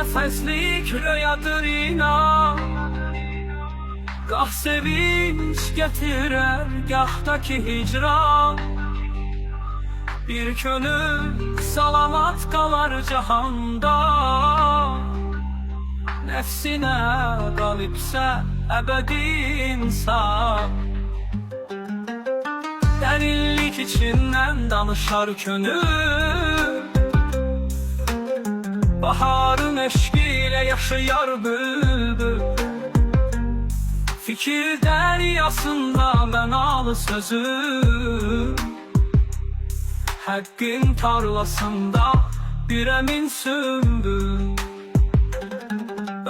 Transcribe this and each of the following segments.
nefeslik rüyadır inan. Gah sevinç getirer, gahdaki hicran. Bir könül salamat kalar cahanda. Nefsine qalibsə əbədi insan. Dərinlik içindən danışar könül. Baharın eşqi ilə yaşayar bülbül. Fikir dəryasında mənalı sözüm. Həqqin tarlasında bir əmin sümbül.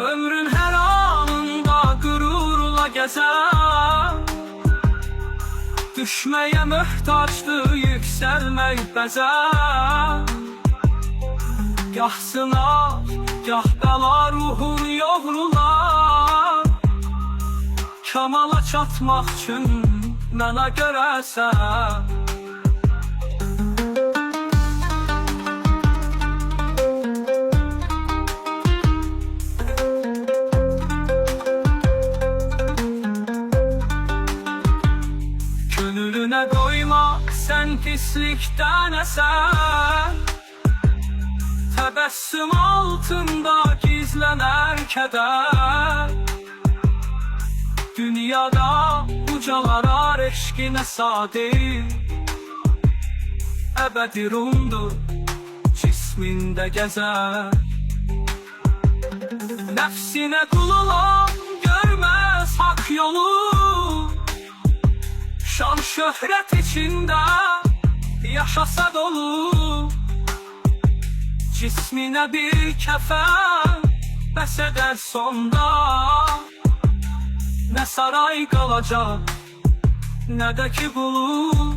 Ömrün hər anında qürurla gəzər. Düşməyə möhtacdır yüksəlmək bəzər. Gah sınar, gah bəla ruhun yoğrular. Kamala çatmaq üçün mənə görəsən. Könlünə qoyma sən pislikdən əsər. Təbəssüm altında gizlənər kədər. Dünyada ucalar eşqinə sadir. Əbədi rumdur, cismində gəzər. Nəfsinə qul olan görməz haqq yolu. Şan şöhrət içində yaşasa dolu. Cisminə bir kəfən bəs edər sonda. Nə saray qalacaq, nə də ki qulu.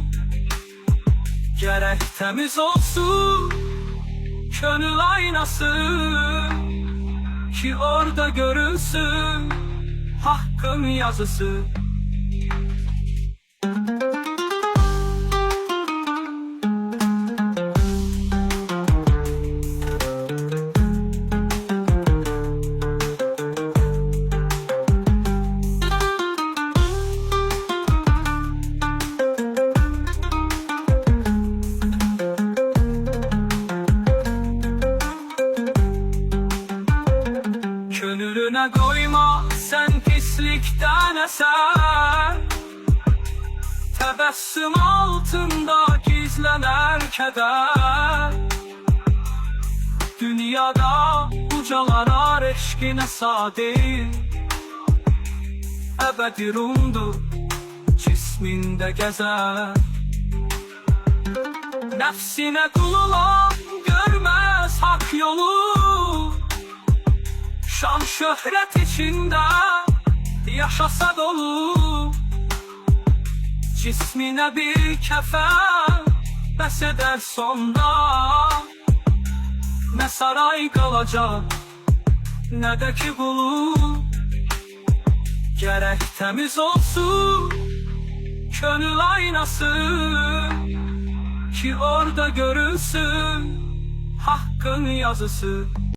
Gərək təmiz olsun könül aynası, ki orada görünsün haqqın yazısı. Könlünə qoyma sən pislikdən əsər. Təbəssüm altında gizlənər kədər. Dünyada ucalar eşqinə sadir. Əbədi rumdur, cismində gəzər. Nəfsinə qul olan görməz haqq yolu. Şan şöhrət içində yaşasa dolu. Cisminə bir kəfən bəs edər sonda. Nə saray qalacaq, nə də ki qulu. Gərək təmiz olsun könül aynası, ki orada görünsün haqqın yazısı.